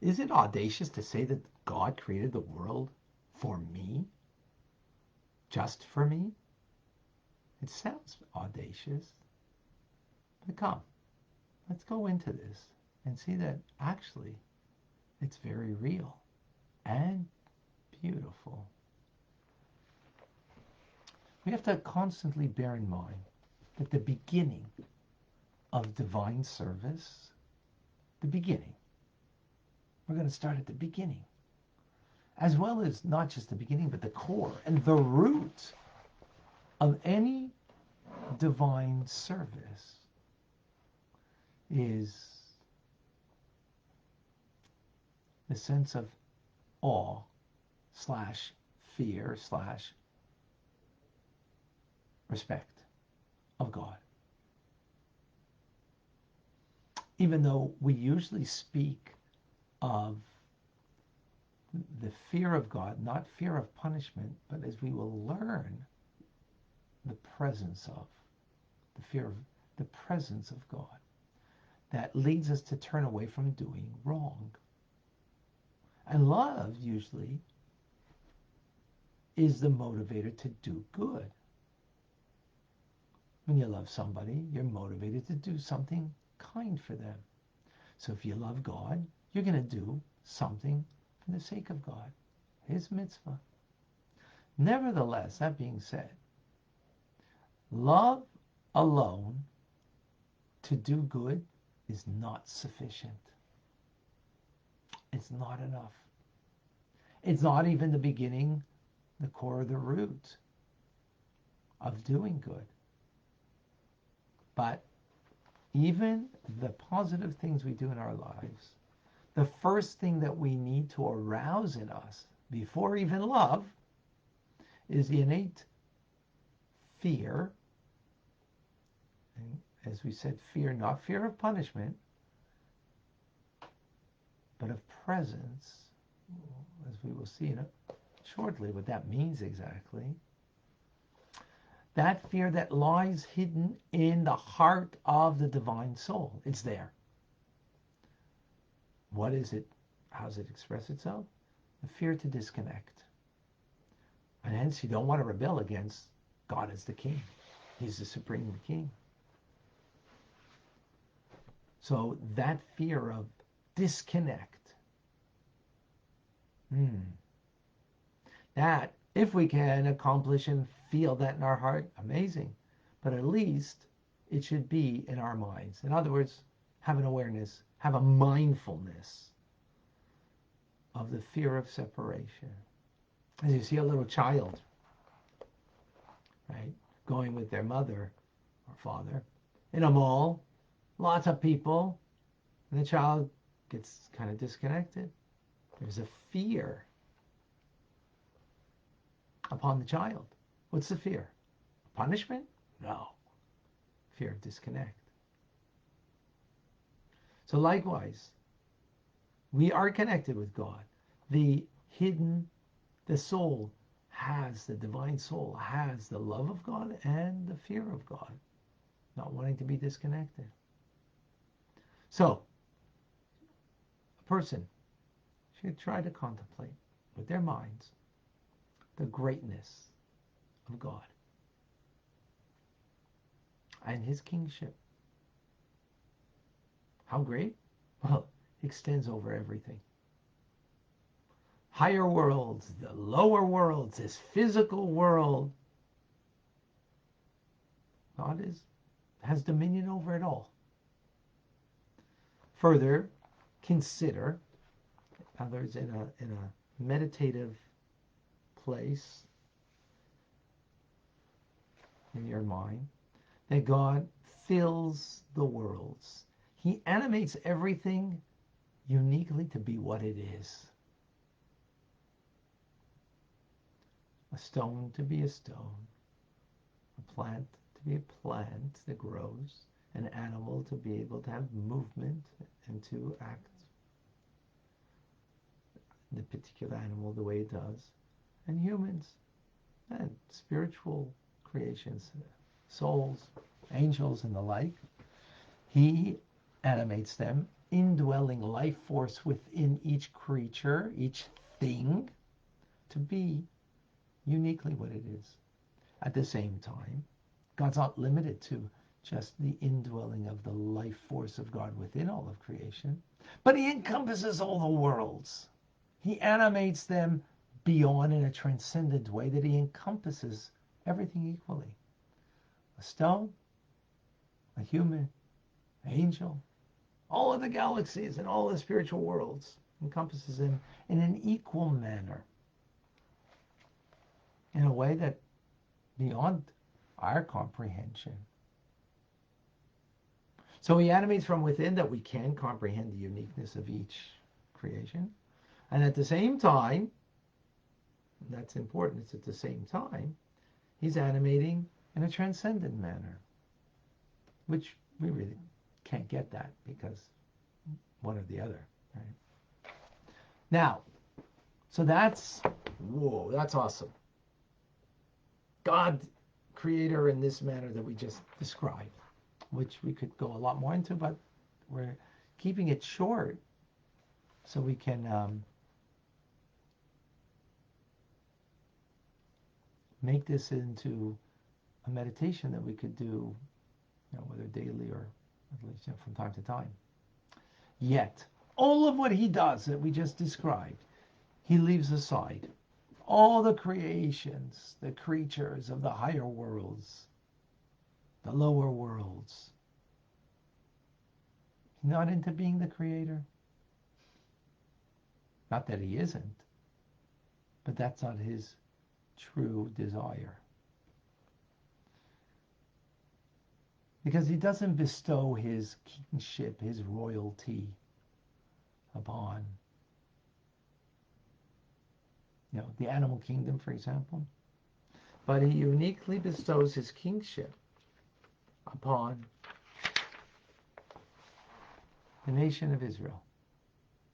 Is it audacious to say that God created the world for me? Just for me? It sounds audacious. But come, let's go into this and see that actually it's very real and beautiful. We have to constantly bear in mind that the beginning of divine service, the beginning, we're going to start at the beginning, as well as not just the beginning, but the core and the root of any divine service is the sense of awe slash fear slash respect of God. Even though we usually speak of the fear of God, not fear of punishment, but as we will learn, the presence of, the fear of the presence of God that leads us to turn away from doing wrong. And love usually is the motivator to do good. When you love somebody, you're motivated to do something kind for them. So if you love God, you're going to do something for the sake of God, His mitzvah. Nevertheless, that being said, love alone to do good is not sufficient. It's not enough. It's not even the beginning, the core, the root of doing good. But even the positive things we do in our lives, the first thing that we need to arouse in us before even love is the innate fear. And as we said, fear, not fear of punishment, but of presence, as we will see shortly what that means exactly. That fear that lies hidden in the heart of the divine soul. It's there. What is it? How does it express itself? The fear to disconnect. And hence you don't want to rebel against God as the king. He's the supreme king. So that fear of disconnect. That, if we can accomplish and feel that in our heart, amazing. But at least it should be in our minds. In other words, have an awareness, have a mindfulness of the fear of separation. As you see a little child, right, going with their mother or father in a mall, lots of people, and the child gets kind of disconnected. There's a fear upon the child. What's the fear? Punishment? No. Fear of disconnect. So likewise, we are connected with God. The soul has, the divine soul has the love of God and the fear of God, not wanting to be disconnected. So, a person should try to contemplate with their minds the greatness of God and His kingship. How great? Well, it extends over everything. Higher worlds, the lower worlds, this physical world. God has dominion over it all. Further, consider, in other words, in a meditative place in your mind, that God fills the worlds. He animates everything uniquely to be what it is. A stone to be a stone, a plant to be a plant that grows, an animal to be able to have movement and to act, the particular animal the way it does, and humans, and spiritual creations, souls, angels, and the like. He animates them indwelling life force within each creature, each thing, to be uniquely what it is. At the same time, God's not limited to just the indwelling of the life force of God within all of creation, but he encompasses all the worlds. He animates them beyond in a transcendent way that he encompasses everything equally. A stone, a human, an angel, all of the galaxies and all the spiritual worlds encompasses him in an equal manner, in a way that beyond our comprehension. So he animates from within that we can comprehend the uniqueness of each creation. And at the same time, that's important, it's at the same time, he's animating in a transcendent manner, which we really can't get that because one or the other, right? Now, so that's awesome. God, creator in this manner that we just described, which we could go a lot more into, but we're keeping it short so we can make this into a meditation that we could do, whether daily or at least from time to time. Yet, all of what he does that we just described, he leaves aside. All the creations, the creatures of the higher worlds, the lower worlds. He's not into being the creator. Not that he isn't, but that's not his true desire. Because he doesn't bestow his kingship, his royalty upon, the animal kingdom, for example. But he uniquely bestows his kingship upon the nation of Israel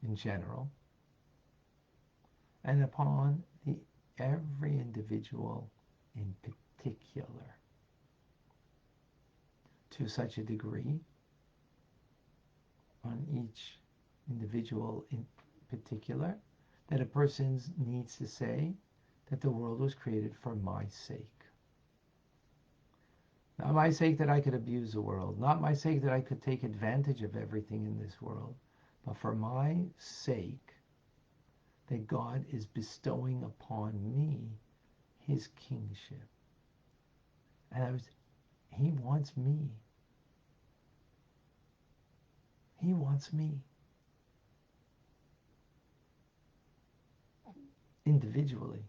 in general, and upon every individual in particular, to such a degree on each individual in particular that a person needs to say that the world was created for my sake. Not my sake that I could abuse the world, not my sake that I could take advantage of everything in this world, but for my sake that God is bestowing upon me his kingship. And he wants me. He wants me. Individually.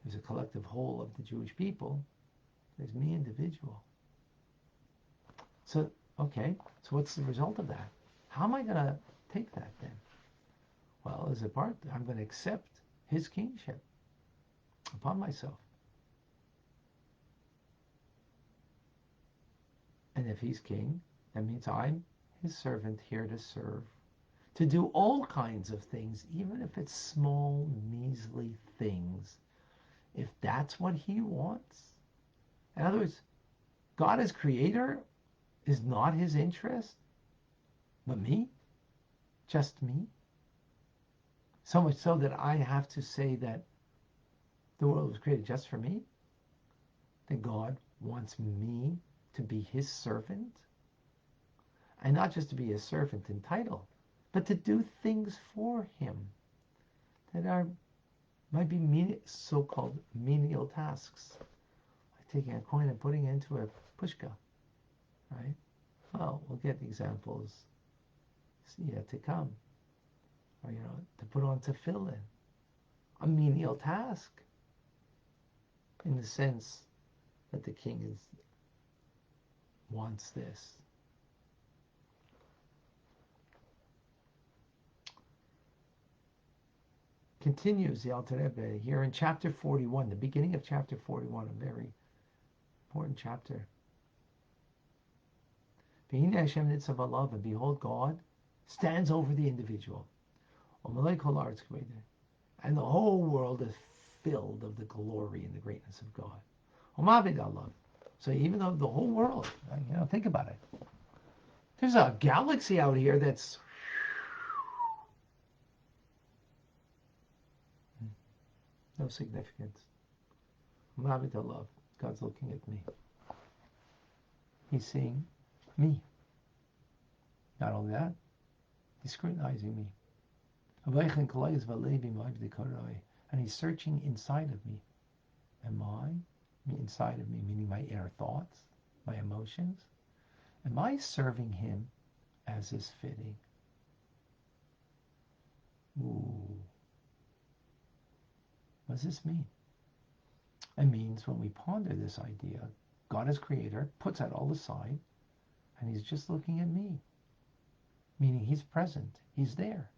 There's a collective whole of the Jewish people. There's me individual. So, okay, so what's the result of that? How am I going to take that then? Well, as a part, I'm going to accept his kingship upon myself. And if he's king, that means I'm his servant here to serve, to do all kinds of things, even if it's small, measly things, if that's what he wants. In other words, God as creator is not his interest, but me, just me. So much so that I have to say that the world was created just for me, that God wants me to be his servant, and not just to be his servant in title, but to do things for him that might be so-called menial tasks, like taking a coin and putting it into a pushka, right? Well, we'll get examples yet to come. Or, to put on tefillin, a menial task, in the sense that the king wants this. Continues the Alter Rebbe here in chapter 41, the beginning of chapter 41, a very important chapter. And behold, God stands over the individual. And the whole world is filled of the glory and the greatness of God. So even though the whole world, think about it. There's a galaxy out here that's no significance. I'm having to love. God's looking at me. He's seeing me. Not only that, he's scrutinizing me. And he's searching inside of me. Inside of me, meaning my inner thoughts, my emotions. Am I serving him as is fitting? Ooh. What does this mean? It means when we ponder this idea, God as creator puts that all aside and he's just looking at me. Meaning he's present. He's there.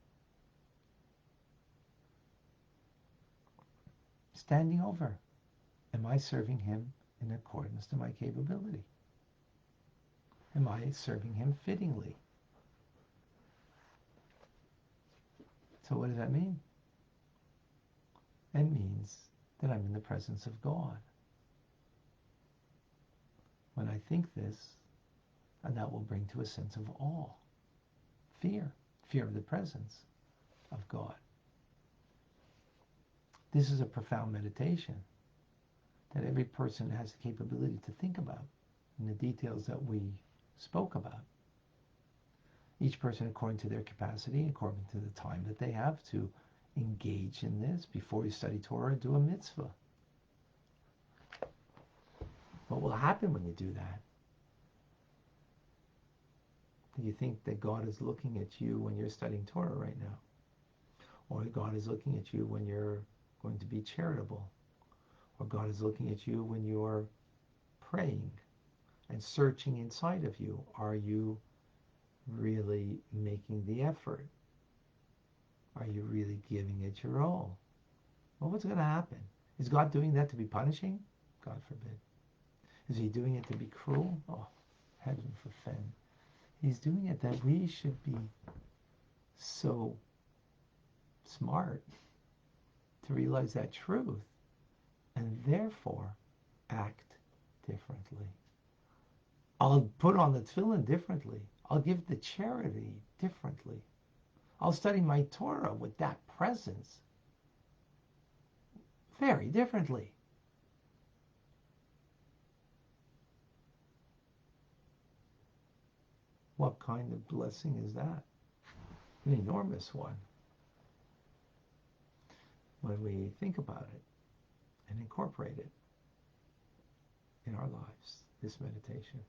Standing over. Am I serving him in accordance to my capability? Am I serving him fittingly? So what does that mean? It means that I'm in the presence of God. When I think this, and that will bring to a sense of awe, fear of the presence of God. This is a profound meditation that every person has the capability to think about in the details that we spoke about. Each person according to their capacity, according to the time that they have to engage in this. Before you study Torah, do a mitzvah. What will happen when you do that? Do you think that God is looking at you when you're studying Torah right now? Or God is looking at you when you're going to be charitable? Or God is looking at you when you're praying and searching inside of you? Are you really making the effort? Are you really giving it your all? Well, what's going to happen? Is God doing that to be punishing? God forbid. Is he doing it to be cruel? Oh, heaven forfend. He's doing it that we should be so smart to realize that truth and therefore act differently. I'll put on the tefillin differently. I'll give the charity differently. I'll study my Torah with that presence very differently. What kind of blessing is that? An enormous one. When we think about it and incorporate it in our lives, this meditation.